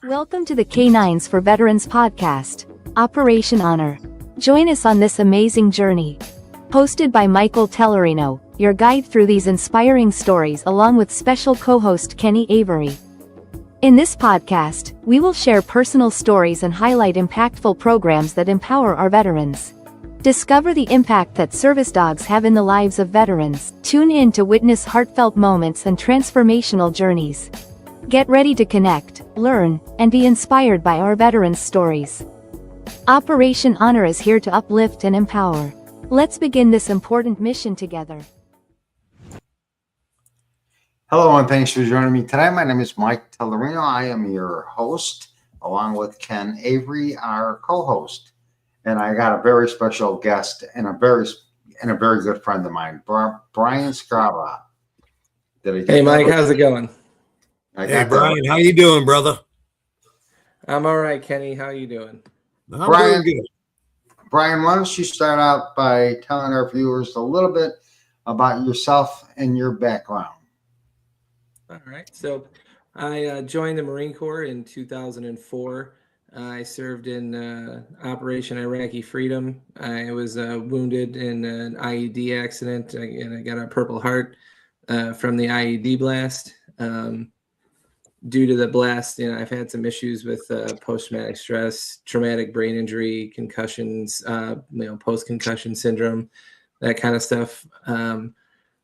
Welcome to the K9s for Veterans podcast, Operation Honor. Join us on this amazing journey. Hosted by Michael Tellerino, your guide through these inspiring stories along with special co-host Kenny Avery. In this podcast, we will share personal stories and highlight impactful programs that empower our veterans. Discover the impact that service dogs have in the lives of veterans. Tune in to witness heartfelt moments and transformational journeys. Get ready to connect, learn, and be inspired by our veterans' stories. Operation Honor is here to uplift and empower. Let's begin this important mission together. Hello, and thanks for joining me today. My name is Mike Tellerino. I am your host, along with Ken Avery, our co-host. And I got a very special guest and a very good friend of mine, Brian Skraba. Hey, Mike, how's it going? Hey, Brian, how you doing, brother? I'm all right, Kenny. How you doing? I'm doing good. Brian, why don't you start out by telling our viewers a little bit about yourself and your background? All right. So I joined the Marine Corps in 2004. I served in Operation Iraqi Freedom. I was wounded in an IED accident, and I got a Purple Heart from the IED blast. Due to the blast, I've had some issues with post-traumatic stress, traumatic brain injury, concussions, post-concussion syndrome, that kind of stuff. Then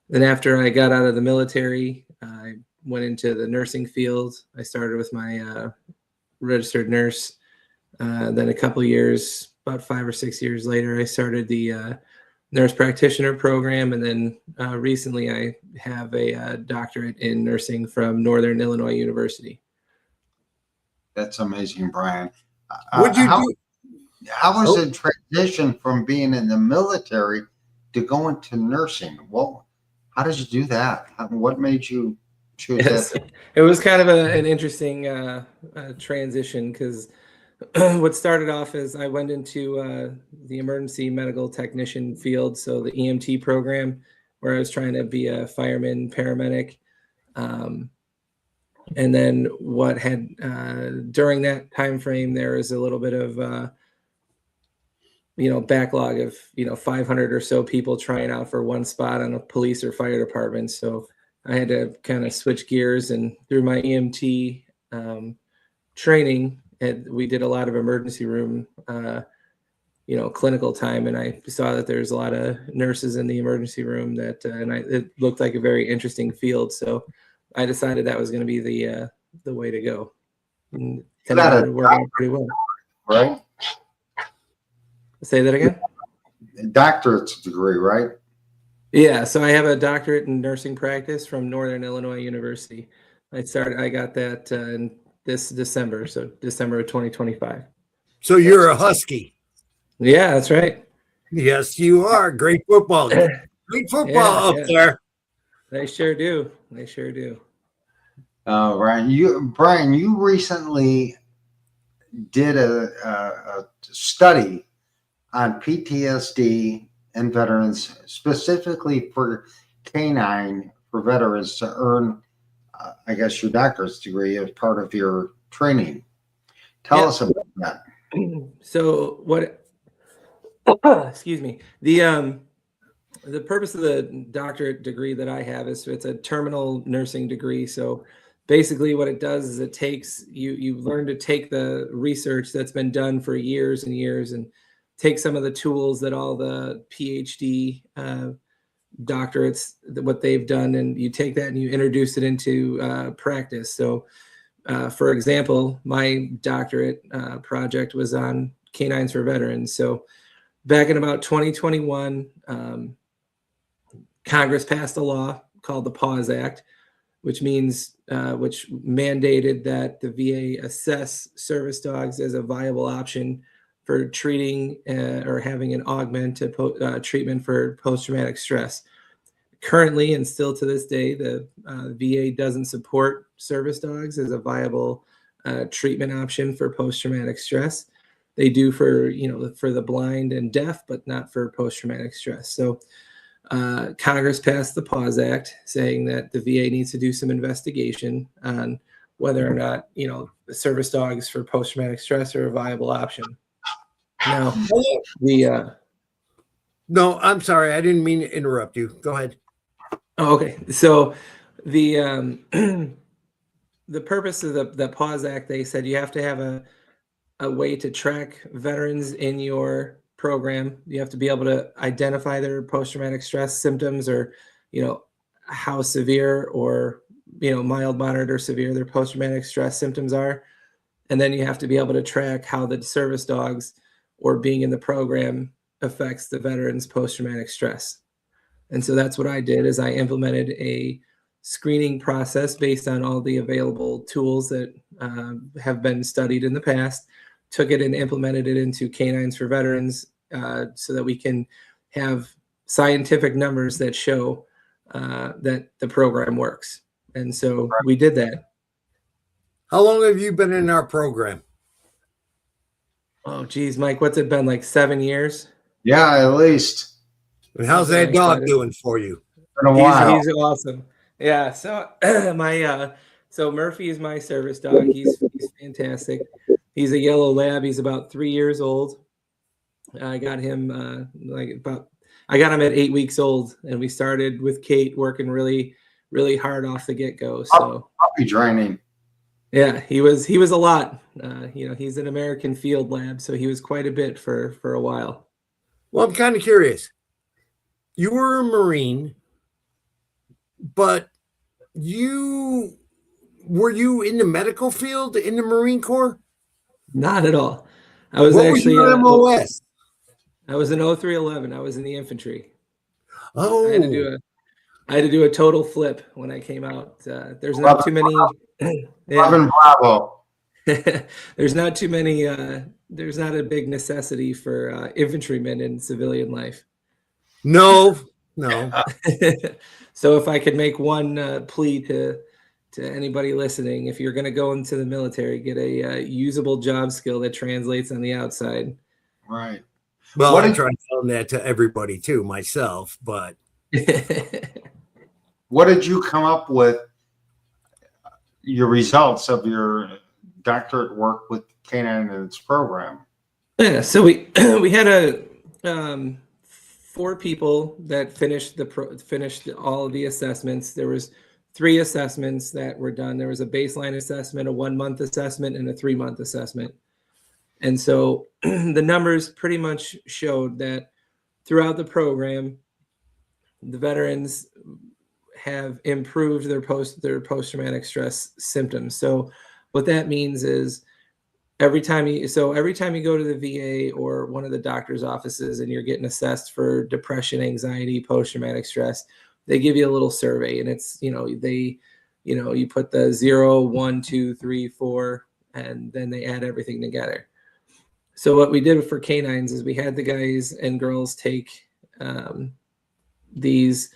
after I got out of the military, I went into the nursing field. I started with my registered nurse. Then a couple years, about 5 or 6 years later, I started the nurse practitioner program, and then recently I have a doctorate in nursing from Northern Illinois University. That's amazing, Brian. What'd you do? How was the transition from being in the military to going to nursing? Well, how did you do that? What made you choose that? It was kind of an interesting transition, because what started off is I went into the emergency medical technician field, so the EMT program, where I was trying to be a fireman, paramedic. And then what had during that time frame, there was a little bit of backlog of 500 or so people trying out for one spot on a police or fire department. So I had to kind of switch gears, and through my EMT training, and we did a lot of emergency room, clinical time, and I saw that there's a lot of nurses in the emergency room it looked like a very interesting field. So I decided that was going to be the way to go. And it worked out pretty well. Right? Say that again? Doctorate degree, right? Yeah. So I have a doctorate in nursing practice from Northern Illinois University. I got that in this December, so December of 2025. So you're a Husky. Yeah, that's right. Yes, you are. Great football. Great football up there. They sure do. Brian, you recently did a study on PTSD and veterans, specifically for K9 for veterans to earn I guess your doctorate degree as part of your training. Tell us about that. So excuse me, the purpose of the doctorate degree that I have is it's a terminal nursing degree. So basically what it does is it takes you learn to take the research that's been done for years and years and take some of the tools that all the PhD doctorates, what they've done, and you take that and you introduce it into practice. So for example, my doctorate project was on canines for veterans. So back in about 2021, Congress passed a law called the PAWS Act, which mandated that the VA assess service dogs as a viable option for treating or having an augmented treatment for post-traumatic stress. Currently, and still to this day, the VA doesn't support service dogs as a viable treatment option for post-traumatic stress. They do for the blind and deaf, but not for post-traumatic stress. So Congress passed the PAWS Act saying that the VA needs to do some investigation on whether or not, the service dogs for post-traumatic stress are a viable option. Now, No, I'm sorry. I didn't mean to interrupt you. Go ahead. oh, okay. So the the purpose of the Pause Act, they said you have to have a way to track veterans in your program. You have to be able to identify their post-traumatic stress symptoms, or, how severe or, mild, moderate, or severe their post-traumatic stress symptoms are. And then you have to be able to track how the service dogs or being in the program affects the veterans' post-traumatic stress. And so that's what I did, is I implemented a screening process based on all the available tools that have been studied in the past, took it and implemented it into Canines for Veterans, so that we can have scientific numbers that show that the program works. And so we did that. How long have you been in our program? Oh, geez, Mike, what's it been, like 7 years? Yeah, at least. And how's that dog doing for you? Been a while. He's awesome. Yeah. So so Murphy is my service dog. He's fantastic. He's a yellow lab. He's about 3 years old. I got him I got him at 8 weeks old, and we started with Kate working really, really hard off the get-go. So puppy training. yeah, he was a lot. He's an American field lab, so he was quite a bit for a while. Well, I'm kind of curious. You were a Marine, but were you in the medical field in the Marine Corps? Not at all. I was actually MOS. I was in 0311. I was in the infantry. Oh, I had to do a total flip when I came out. There's not too many. Robin Bravo. There's not too many. There's not a big necessity for infantrymen in civilian life. No. So if I could make one plea to anybody listening, if you're going to go into the military, get a usable job skill that translates on the outside. Right. Well, I try telling that to everybody too, myself, but what did you come up with your results of your doctorate work with Canine and its program? Yeah, so we had 4 people that finished all of the assessments. There was 3 assessments that were done. There was a baseline assessment, a 1-month assessment, and a 3-month assessment. And so the numbers pretty much showed that throughout the program, the veterans have improved their post-traumatic stress symptoms. So what that means is every time you go to the VA or one of the doctor's offices and you're getting assessed for depression, anxiety, post-traumatic stress, they give you a little survey, and it's, you put the 0, 1, 2, 3, 4, and then they add everything together. So what we did for Canines is we had the guys and girls take the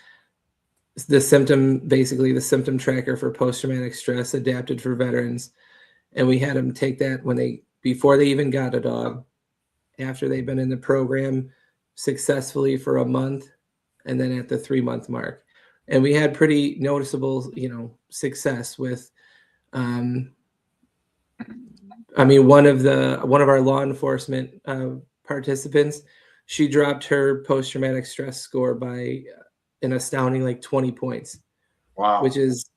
symptom tracker for post-traumatic stress adapted for veterans. And we had them take that before they even got a dog, after they've been in the program successfully for a month, and then at the 3-month mark. And we had pretty noticeable, success with, one of our law enforcement participants, she dropped her post-traumatic stress score by an astounding 20 points. Wow. Which is,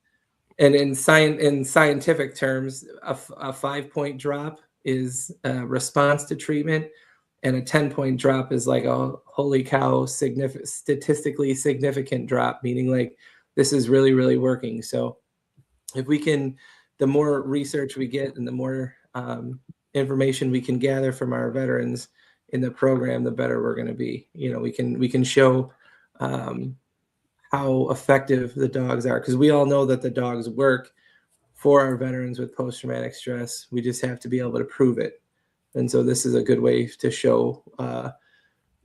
and in scientific terms, a 5-point drop is a response to treatment, and a 10-point drop is like a holy cow, statistically significant drop, meaning this is really, really working. So if we can, the more research we get and the more information we can gather from our veterans in the program, the better we're going to be. We can show how effective the dogs are, because we all know that the dogs work for our veterans with post-traumatic stress. We just have to be able to prove it. And so this is a good way to show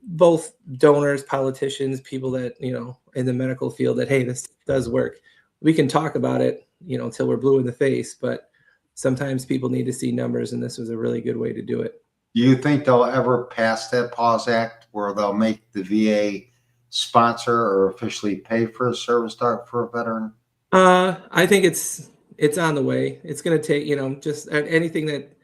both donors, politicians, people that, in the medical field, that, hey, this does work. We can talk about it, until we're blue in the face, but sometimes people need to see numbers, and this was a really good way to do it. Do you think they'll ever pass that Pause Act where they'll make the VA sponsor or officially pay for a service dog for a veteran? I think it's it's on the way. It's going to take, just anything that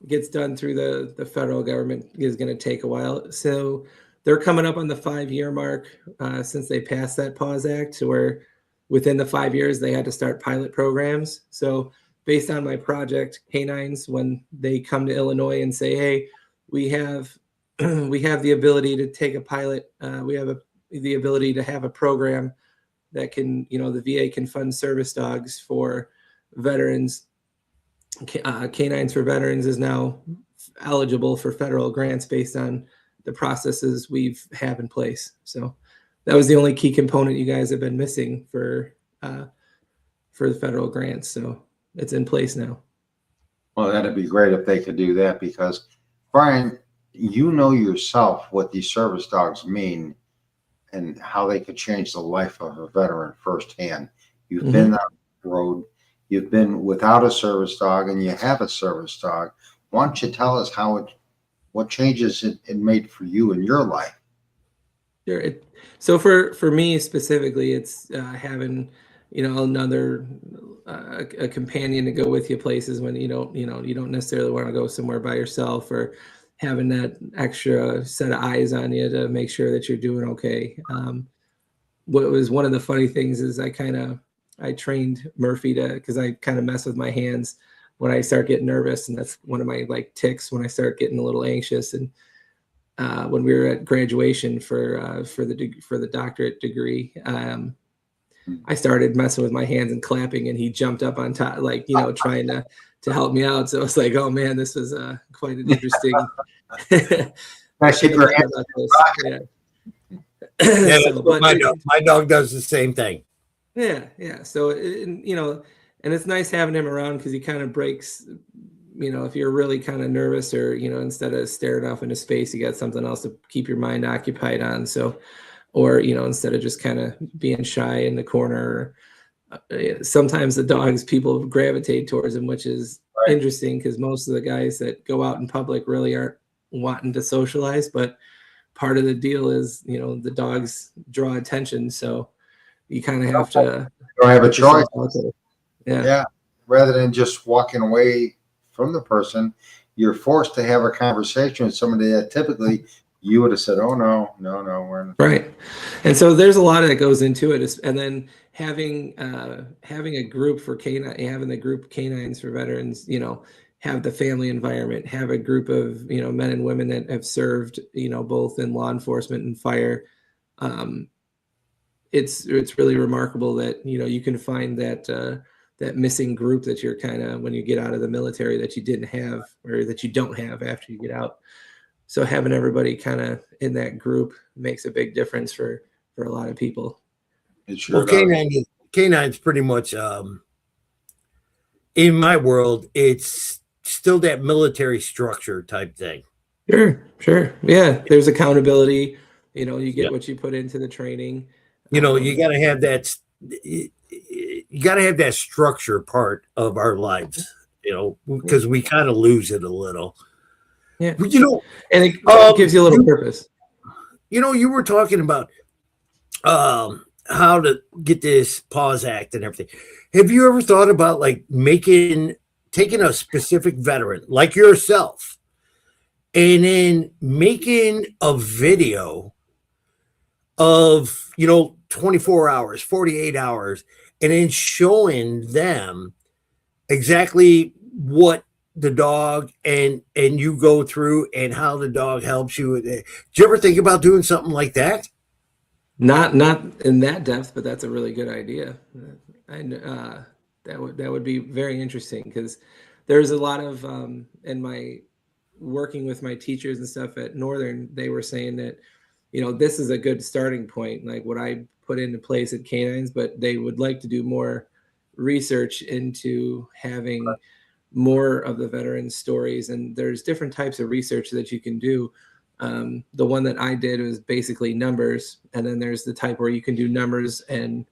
gets done through the federal government is going to take a while. So they're coming up on the 5-year mark since they passed that Pause Act, to where within the 5 years they had to start pilot programs. So based on my project, canines, when they come to Illinois and say, hey, we have the ability to take a pilot, we have the ability to have a program that can, the VA can fund service dogs for veterans. Canines for Veterans is now eligible for federal grants based on the processes we have in place. So that was the only key component you guys have been missing for the federal grants. So it's in place now. Well, that'd be great if they could do that, because Brian, you know yourself what these service dogs mean and how they could change the life of a veteran firsthand. You've been on the road, you've been without a service dog, and you have a service dog. Why don't you tell us what changes it made for you in your life? Sure. So for me specifically, it's having another a companion to go with you places when you don't necessarily want to go somewhere by yourself, or having that extra set of eyes on you to make sure that you're doing okay. What was one of the funny things is I trained Murphy because I kind of mess with my hands when I start getting nervous, and that's one of my tics when I start getting a little anxious. And when we were at graduation for the doctorate degree, I started messing with my hands and clapping, and he jumped up on top, trying to help me out. So I was like, oh man, this was quite an interesting. I keep your hands yeah. So, my dog does the same thing. Yeah. So and it's nice having him around, because he kind of breaks. If you're really kind of nervous, or instead of staring off into space, you got something else to keep your mind occupied on. So, or instead of just kind of being shy in the corner. Sometimes the dogs, people gravitate towards them, which is interesting, because most of the guys that go out in public really aren't wanting to socialize. But part of the deal is, the dogs draw attention, so you kind of have to. You don't have a choice. Yeah. Rather than just walking away from the person, you're forced to have a conversation with somebody that typically you would have said, "Oh no, we're in." Right." And so there's a lot that goes into it, and then having a group for having the group Canines for Veterans, have the family environment, have a group of men and women that have served, both in law enforcement and fire. It's really remarkable that you can find that missing group that you're kind of, when you get out of the military, that you didn't have, or that you don't have after you get out. So having everybody kind of in that group makes a big difference for a lot of people. Sure Canine's pretty much, in my world, it's still that military structure type thing. Sure. Yeah. There's accountability, you get what you put into the training. You got to have that. You got to have that structure part of our lives, because we kind of lose it a little. Yeah. And it gives you a little purpose. You were talking about how to get this Pause Act and everything. Have you ever thought about taking a specific veteran like yourself and then making a video of, 24 hours, 48 hours, and then showing them exactly what the dog and you go through and how the dog helps you? Did you ever think about doing something like that? Not in that depth, but that's a really good idea. And that would be very interesting, because there's a lot of in my working with my teachers and stuff at Northern, they were saying that this is a good starting point, like what I put into place at Canines, but they would like to do more research into having more of the veterans' stories. And there's different types of research that you can do. The one that I did was basically numbers, and then there's the type where you can do numbers and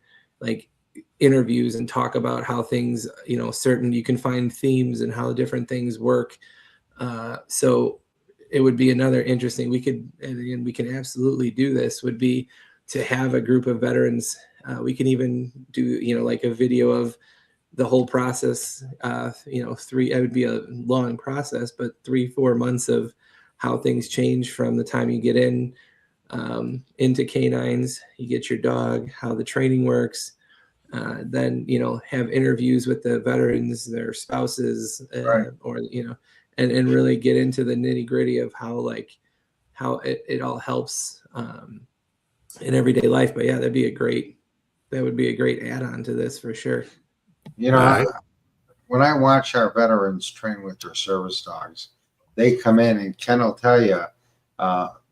interviews and talk about how things, you can find themes and how different things work. So it would be another interesting, we can absolutely do this, would be to have a group of veterans. We can even do, a video of the whole process, it would be a long process, but 3-4 months of how things change from the time you get into canines, you get your dog, how the training works, then, have interviews with the veterans, their spouses, Right. and really get into the nitty gritty of how it all helps in everyday life. But yeah, that would be a great add-on to this for sure. Right. When I watch our veterans train with their service dogs, they come in and Ken will tell you,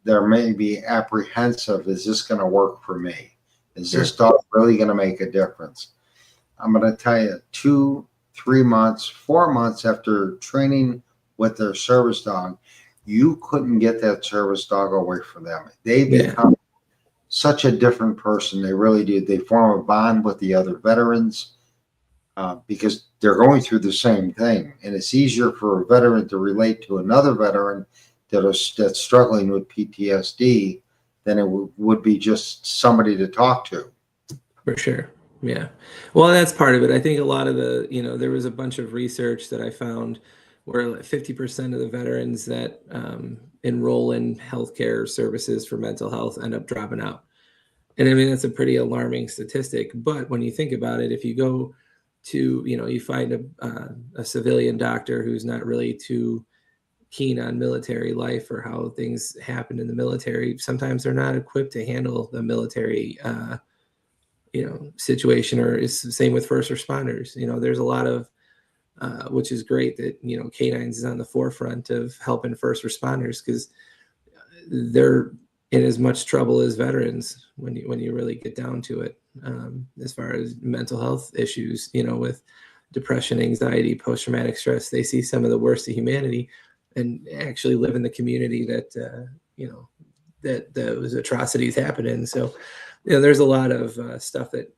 they're maybe apprehensive. Is this going to work for me? Is this dog really going to make a difference? I'm going to tell you, 2, 3 months, 4 months after training with their service dog, you couldn't get that service dog away from them. They become such a different person. They really do. They form a bond with the other veterans because they're going through the same thing. And it's easier for a veteran to relate to another veteran that's struggling with PTSD than it would be just somebody to talk to. For sure. Yeah. Well, that's part of it. I think a lot of there was a bunch of research that I found where 50% of the veterans that enroll in healthcare services for mental health end up dropping out. And I mean, that's a pretty alarming statistic. But when you think about it, if you go to, you find a civilian doctor who's not really too keen on military life or how things happen in the military, sometimes they're not equipped to handle the military situation, or it's the same with first responders. There's a lot of which is great that canines is on the forefront of helping first responders, because they're in as much trouble as veterans when you really get down to it, as far as mental health issues, with depression, anxiety, post-traumatic stress. They see some of the worst of humanity and actually live in the community that that those atrocities happen in. So there's a lot of stuff that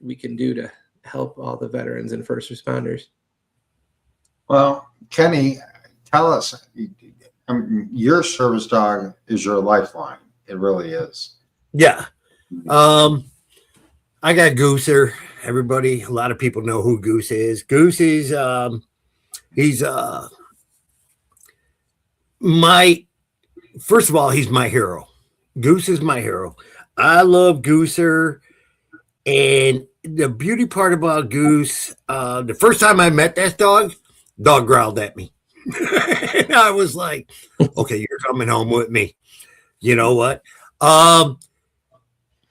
we can do to help all the veterans and first responders. Well, Kenny, tell us, your service dog is your lifeline. It really is. Yeah. I got Gooser. Everybody, a lot of people know who Goose is. Goose is, he's first of all, he's my hero. Goose is my hero. I love Gooser. And the beauty part about Goose, the first time I met that dog growled at me. And I was like, okay, you're coming home with me. You know what?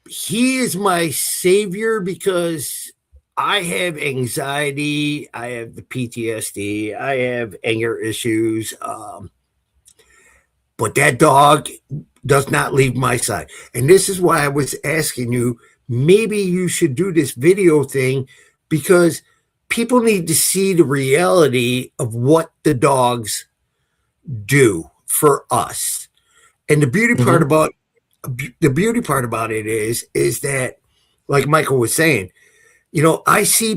He is my savior because I have anxiety. I have the PTSD. I have anger issues. But that dog does not leave my side. And this is why I was asking you, maybe you should do this video thing, because people need to see the reality of what the dogs do for us. And the beauty part about it is that, like Michael was saying, I see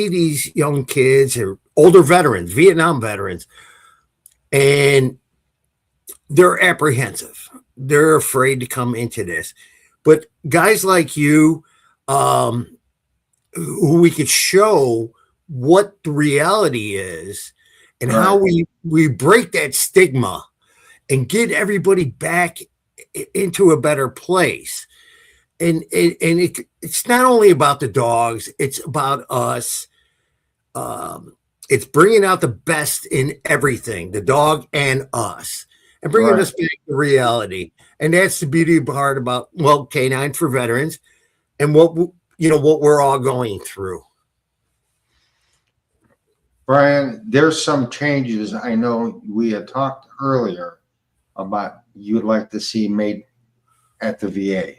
these young kids or older veterans, Vietnam veterans, and they're apprehensive. They're afraid to come into this. But guys like you, who we could show what the reality is and how we break that stigma and get everybody back into a better place. And it's not only about the dogs, it's about us. It's bringing out the best in everything, the dog and us, and bringing us back to reality. And that's the beauty part about, Canine for Veterans and what we're all going through. Brian, there's some changes. I know we had talked earlier about you'd like to see made at the VA.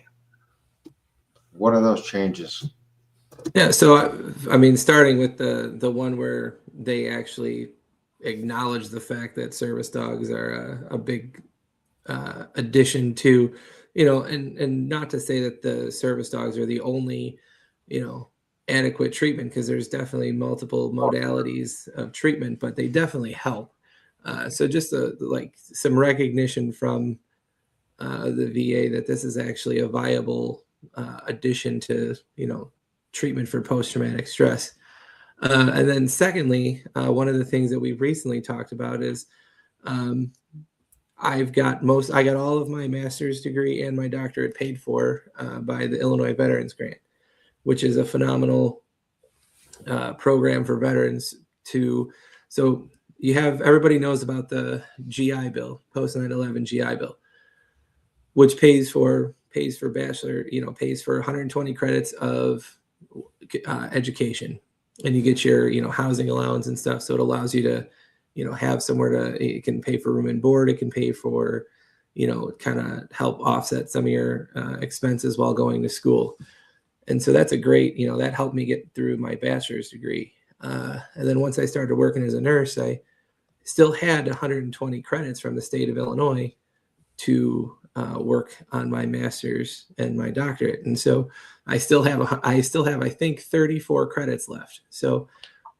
What are those changes? Yeah, so I mean, starting with the one where they actually acknowledge the fact that service dogs are a big addition to, and not to say that the service dogs are the only, adequate treatment, because there's definitely multiple modalities of treatment, but they definitely help. So just like some recognition from the VA that this is actually a viable addition to, treatment for post-traumatic stress. And then secondly, one of the things that we've recently talked about is I got all of my master's degree and my doctorate paid for by the Illinois Veterans Grant, which is a phenomenal program for veterans so everybody knows about the GI Bill, post 9/11 GI Bill, which pays for bachelor, pays for 120 credits of education, and you get your, housing allowance and stuff. So it allows you to, have somewhere it can pay for room and board. It can pay for, kind of help offset some of your expenses while going to school. And so that's a great, that helped me get through my bachelor's degree. And then once I started working as a nurse, I still had 120 credits from the state of Illinois to work on my master's and my doctorate. And so I still have, I think, 34 credits left. So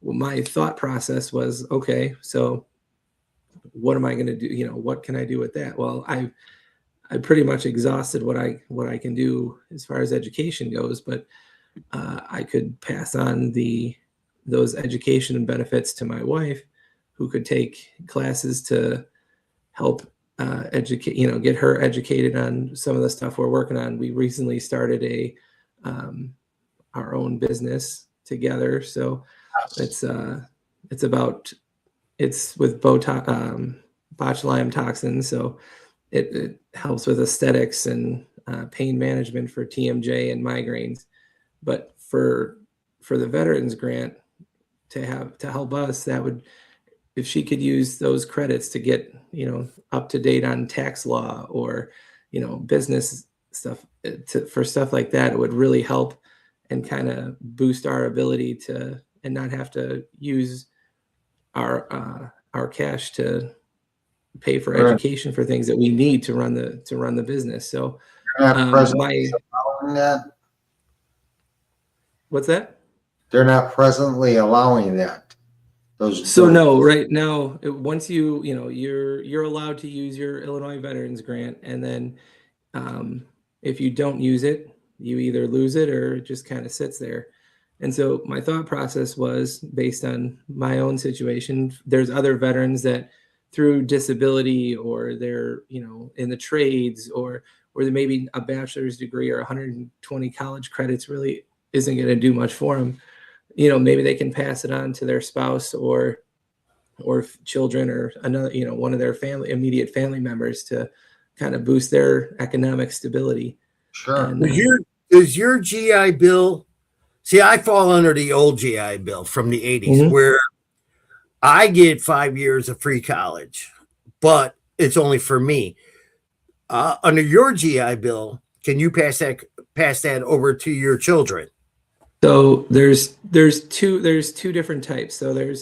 my thought process was, okay, so what am I going to do? What can I do with that? Well, I pretty much exhausted what I can do as far as education goes, but I could pass on those education and benefits to my wife, who could take classes to help educate, get her educated on some of the stuff we're working on. We recently started our own business together. So it's with botulinum toxins. So it helps with aesthetics and pain management for TMJ and migraines. But for the Veterans Grant to help us, that would, if she could use those credits to get, up to date on tax law or, business stuff, for stuff like that, it would really help and kind of boost our ability to, and not have to use our cash to pay for education for things that we need to run the business. So allowing that? What's that? They're not presently allowing that. So no, right now, once you're allowed to use your Illinois Veterans Grant, and then if you don't use it, you either lose it or it just kind of sits there. And so my thought process was based on my own situation. There's other veterans that through disability, or they're, in the trades, or there may be a bachelor's degree or 120 college credits really isn't going to do much for them. Maybe they can pass it on to their spouse or children, or another, one of their immediate family members, to kind of boost their economic stability. Sure. And, Does your GI Bill? See, I fall under the old GI Bill from the 80s, Mhm. where I get 5 years of free college, but it's only for me. Under your GI Bill, can you pass that over to your children? So there's two different types. So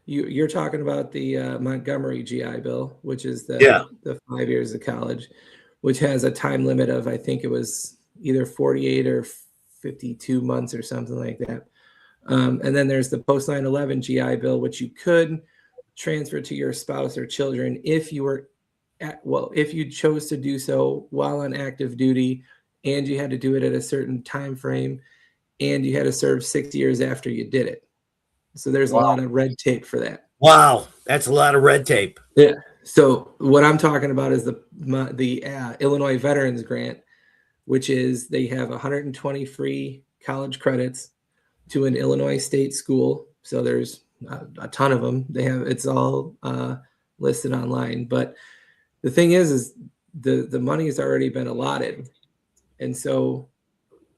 you're talking about the Montgomery GI Bill, which is the 5 years of college, which has a time limit of, I think it was either 48 or 52 months or something like that. And then there's the post 9/11 GI Bill, which you could transfer to your spouse or children if you if you chose to do so while on active duty, and you had to do it at a certain time frame, and you had to serve 6 years after you did it. So there's a lot of red tape for that. Wow, that's a lot of red tape. Yeah. So what I'm talking about is the Illinois Veterans Grant, which is they have 120 free college credits to an Illinois state school. So there's a ton of them. It's all listed online. But the thing is the money has already been allotted, and so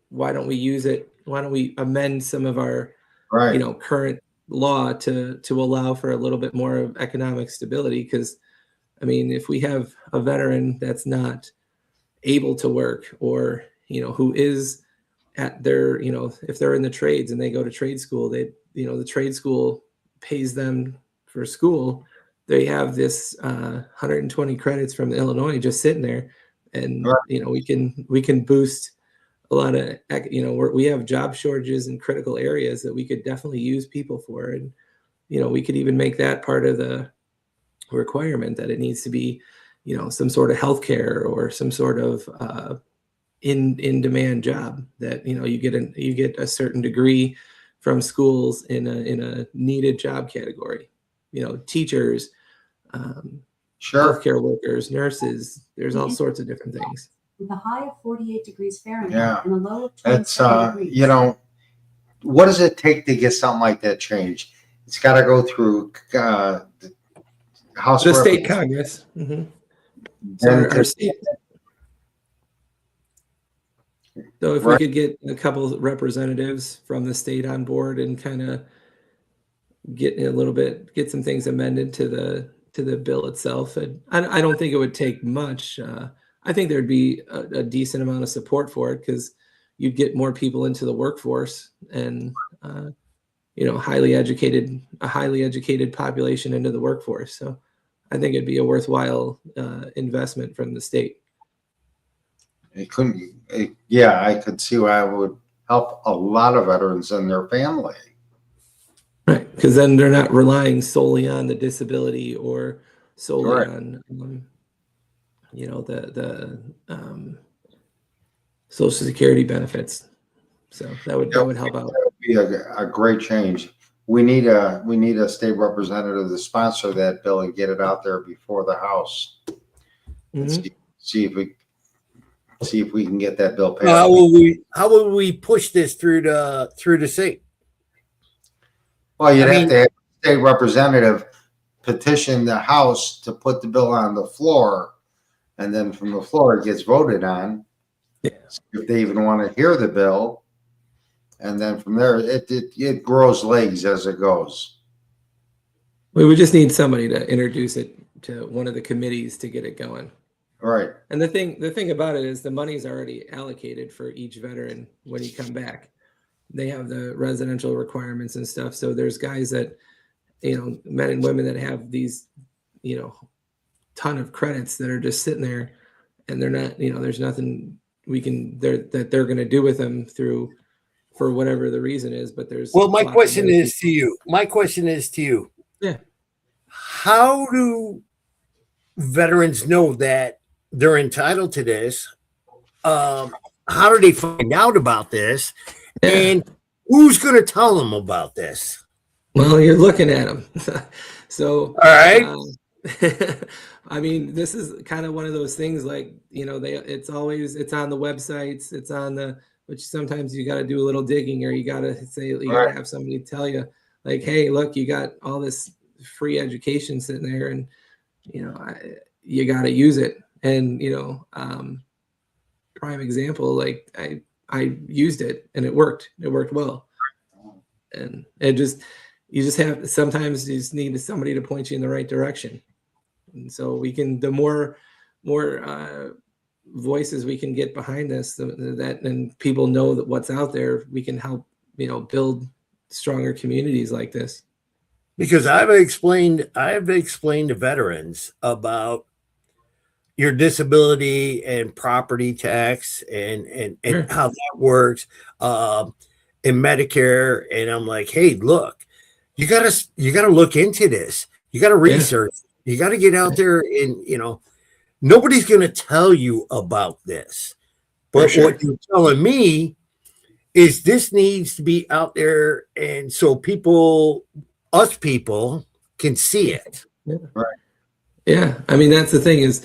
why don't we use it? Why don't we amend some of our current law to allow for a little bit more of economic stability? Because I mean, if we have a veteran that's not able to work, or who is at their, if they're in the trades and they go to trade school, the trade school pays them for school. They have this 120 credits from Illinois just sitting there, and we can boost a lot of, we have job shortages in critical areas that we could definitely use people for. And, we could even make that part of the requirement that it needs to be, some sort of healthcare or some sort of in demand job that, you get a certain degree from schools in a needed job category. Teachers, Sure. healthcare workers, nurses. There's all sorts of different things. With a high of 48 degrees Fahrenheit Yeah. and a low of It's 27 degrees. what does it take to get something like that changed? It's got to go through the House The state Representatives. Congress. So And our state. So if we could get a couple of representatives from the state on board and kind of get some things amended to the bill itself. And I don't think it would take much. I think there'd be a decent amount of support for it because you'd get more people into the workforce and a highly educated population into the workforce. So I think it'd be a worthwhile investment from the state. I could see why it would help a lot of veterans and their family. Right, because then they're not relying solely on the disability or solely Right. on, the Social Security benefits. So that would help out. That would be a great change. We need a state representative to sponsor that bill and get it out there before the House. And see if we can get that bill passed. How will we push this through the state? Well, you'd have to have a state representative petition the House to put the bill on the floor, and then from the floor it gets voted on. Yeah. If they even want to hear the bill, and then from there it grows legs as it goes. We would just need somebody to introduce it to one of the committees to get it going. Right. And the thing about it is the money's already allocated for each veteran when you come back. They have the residential requirements and stuff. So there's guys that, men and women that have these, ton of credits that are just sitting there and they're not, there's nothing that they're going to do with them for whatever the reason is. But there's. Well, my question is to you. Yeah. How do veterans know that they're entitled to this? How do they find out about this? Yeah. And who's going to tell them about this? Well, you're looking at them. So, all right. I mean, this is kind of one of those things like, it's on the websites, which sometimes you got to do a little digging or you got to gotta have somebody tell you like, hey, look, you got all this free education sitting there and, you got to use it. And, prime example, like I used it and it worked well. And sometimes you just need somebody to point you in the right direction. And so the more voices we can get behind this, and people know that what's out there, we can help, build stronger communities like this. Because I've explained to veterans about your disability and property tax and Sure. how that works in Medicare. And I'm like, hey, look, you gotta look into this. You gotta research. Yeah. You gotta get out there and nobody's gonna tell you about this. But sure. What you're telling me is this needs to be out there, and so us people can see it. Yeah. Right. Yeah. I mean, that's the thing is,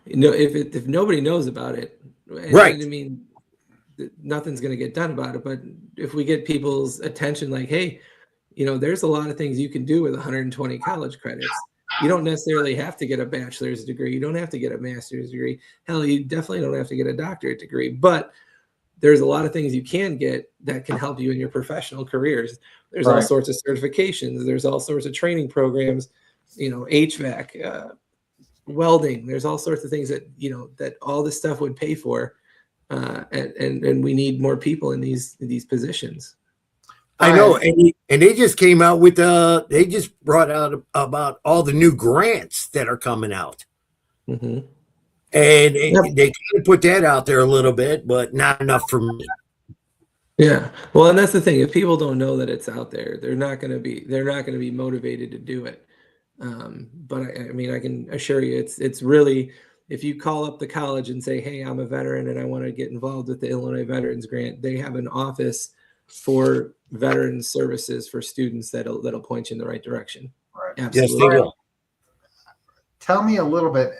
if nobody knows about it, right? I mean, nothing's going to get done about it. But if we get people's attention, like, hey, there's a lot of things you can do with 120 college credits. You don't necessarily have to get a bachelor's degree. You don't have to get a master's degree. Hell, you definitely don't have to get a doctorate degree. But there's a lot of things you can get that can help you in your professional careers. There's all sorts of certifications. There's all sorts of training programs, HVAC, welding. There's all sorts of things that, that all this stuff would pay for. And we need more people in these positions. I know. And they just came out with, they just brought out about all the new grants that are coming out. Mm-hmm. And they kind of put that out there a little bit, but not enough for me. Yeah. Well, and that's the thing. If people don't know that it's out there, they're not going to be motivated to do it. But I mean, I can assure you it's really, if you call up the college and say, hey, I'm a veteran and I want to get involved with the Illinois Veterans Grant, they have an office for veteran services for students that'll point you in the right direction. Right. Yes, Absolutely. they will. Tell me a little bit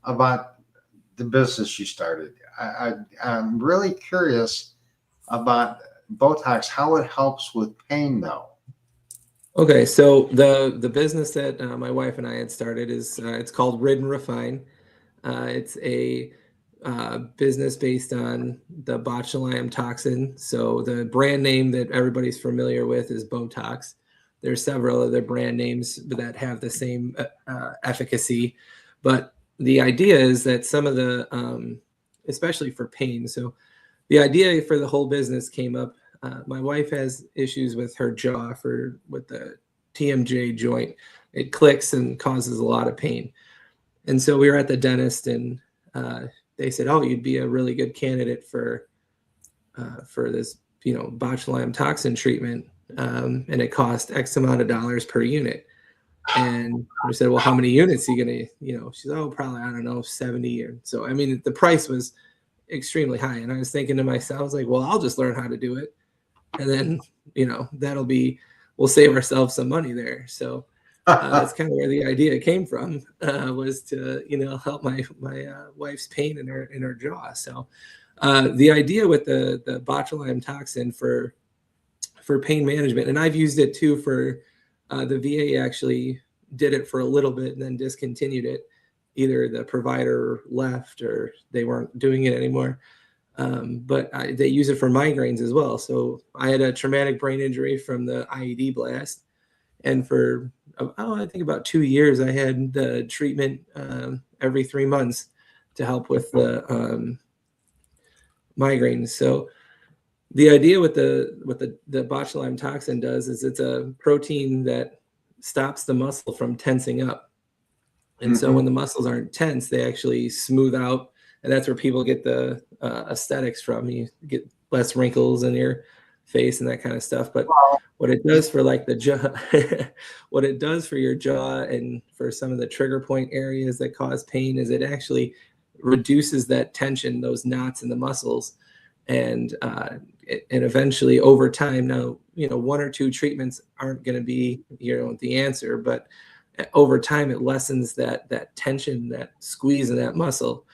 about the business you started. I'm really curious about Botox, how it helps with pain, though. Okay, so the business that my wife and I had started is it's called Rid and Refine. It's a business based on the botulinum toxin. So the brand name that everybody's familiar with is Botox. There's several other brand names that have the same efficacy, but the idea is that some of the, especially for pain. So the idea for the whole business came up. My wife has issues with her jaw with the TMJ joint. It clicks and causes a lot of pain. And so we were at the dentist, and they said, "Oh, you'd be a really good candidate for this, botulinum toxin treatment, and it cost X amount of dollars per unit." And we said, "Well, how many units are you gonna?" She said, "Oh, probably, I don't know, 70 or so." I mean, the price was extremely high, and I was thinking to myself, I was like, "Well, I'll just learn how to do it, and then we'll save ourselves some money there." So. That's kind of where the idea came from, was to help my wife's pain in her jaw. So the idea with the botulinum toxin for pain management, and I've used it too for the VA actually did it for a little bit and then discontinued it. Either the provider left or they weren't doing it anymore. But they use it for migraines as well. So I had a traumatic brain injury from the IED blast. And for, I think about 2 years, I had the treatment every 3 months to help with the migraines. So the idea with the botulinum toxin does is it's a protein that stops the muscle from tensing up. And so when the muscles aren't tense, they actually smooth out. And that's where people get the aesthetics from. You get less wrinkles in your face and that kind of stuff. But what it does for like the jaw, what it does for your jaw and for some of the trigger point areas that cause pain is it actually reduces that tension, those knots in the muscles. And eventually over time, now, 1 or 2 treatments aren't going to be, the answer, but over time it lessens that tension, that squeeze in that muscle.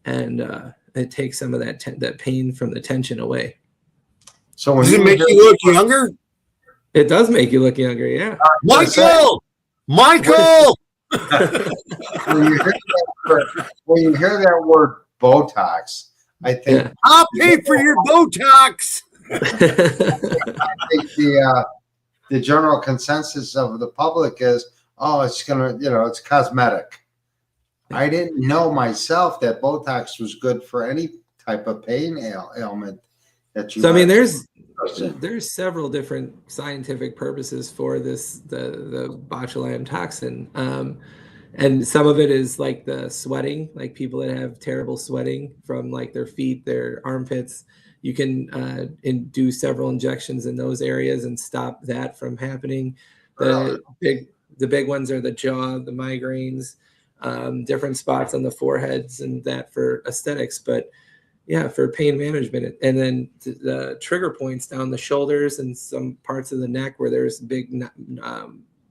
And it takes some of that pain from the tension away. So when Does it make you look younger? It does make you look younger, yeah. Michael! when you hear that word Botox, I think Yeah. I'll pay for your Botox. I think the general consensus of the public is, oh, it's gonna, it's cosmetic. I didn't know myself that Botox was good for any type of pain ailment that you. So I mean, there's several different scientific purposes for the botulinum toxin, and some of it is like the sweating, like people that have terrible sweating from like their feet, their armpits. You can do several injections in those areas and stop that from happening. The big ones are the jaw, the migraines, different spots on the foreheads, and that for aesthetics. But yeah, for pain management, and then the trigger points down the shoulders and some parts of the neck where there's big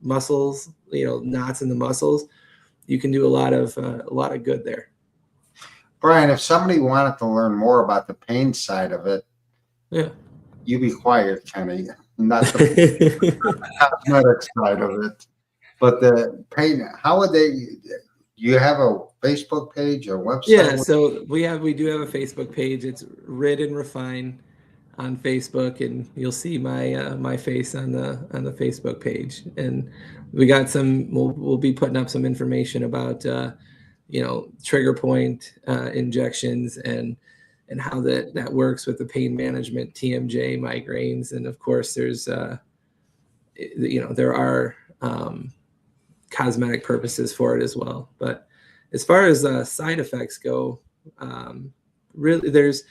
muscles, knots in the muscles. You can do a lot of good there. Brian, if somebody wanted to learn more about the pain side of it, Yeah, you be quiet, Kenny, not the cosmetic side of it, but the pain. How would they? You have a Facebook page or website? Yeah, so we do have a Facebook page. It's Rid and Refine on Facebook, and you'll see my face on the Facebook page. And we got we'll be putting up some information about trigger point injections and how that works with the pain management, TMJ, migraines, and of course there's there are cosmetic purposes for it as well. But as far as side effects go, really there's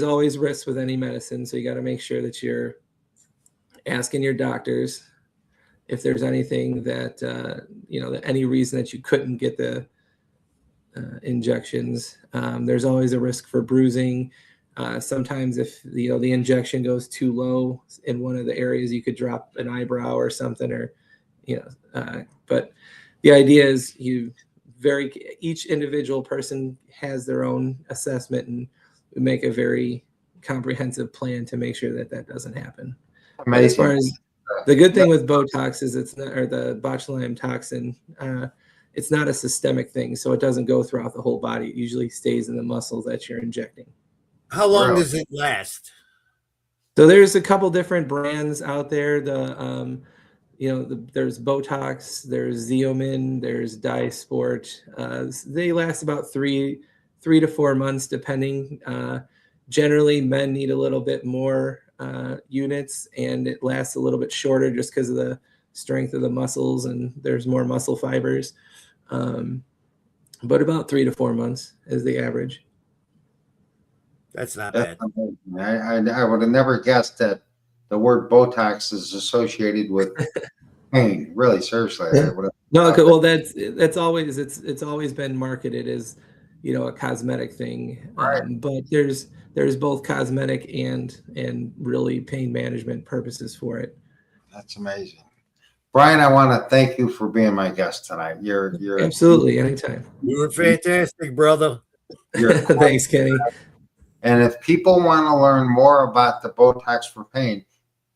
always risks with any medicine. So you got to make sure that you're asking your doctors if there's anything that, any reason that you couldn't get the injections. There's always a risk for bruising. Sometimes if the injection goes too low in one of the areas, you could drop an eyebrow or something, or but the idea is each individual person has their own assessment, and we make a very comprehensive plan to make sure that doesn't happen. But as far as the good thing with Botox is it's not, or the botulinum toxin, it's not a systemic thing, so it doesn't go throughout the whole body. It usually stays in the muscles that you're injecting. How long does it last? So there's a couple different brands out there. There's Botox, there's Xeomin, there's Dysport. They last about 3 to 4 months, depending. Generally, men need a little bit more units, and it lasts a little bit shorter just because of the strength of the muscles, and there's more muscle fibers. But about 3 to 4 months is the average. That's not bad. I would have never guessed that the word Botox is associated with pain. Really, seriously. No, well, that's always it's always been marketed as a cosmetic thing, Right. But there's both cosmetic and really pain management purposes for it. That's amazing. Brian, I want to thank you for being my guest tonight. You're Absolutely, anytime. You were fantastic, brother. Thanks, Kenny. And if people want to learn more about the Botox for pain,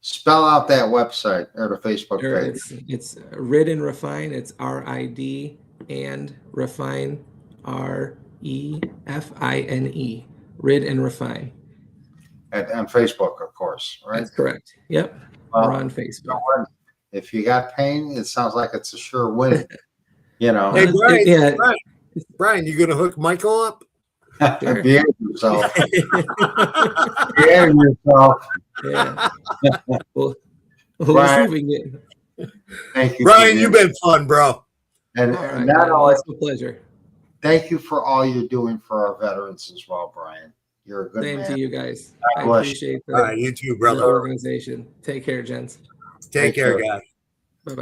spell out that website or the Facebook Sure, page. it's Rid and Refine. It's RID and Refine, REFINE. Rid and Refine. On Facebook, of course, right? That's correct. Yep. We're on Facebook. If you got pain, it sounds like it's a sure win. Hey, Brian, Yeah. Brian, you gonna hook Michael up? Sure. Behave yourself. Behave yourself. Yeah. We'll Brian, see if we can get. Thank you, Brian, you've been fun, bro. And All right, not only it's a pleasure. thank you for all you're doing for our veterans as well, Brian. You're a good Same man. to you guys. God I bless you. appreciate All right, you too, brother. the organization. Take care, gents. Take care, guys.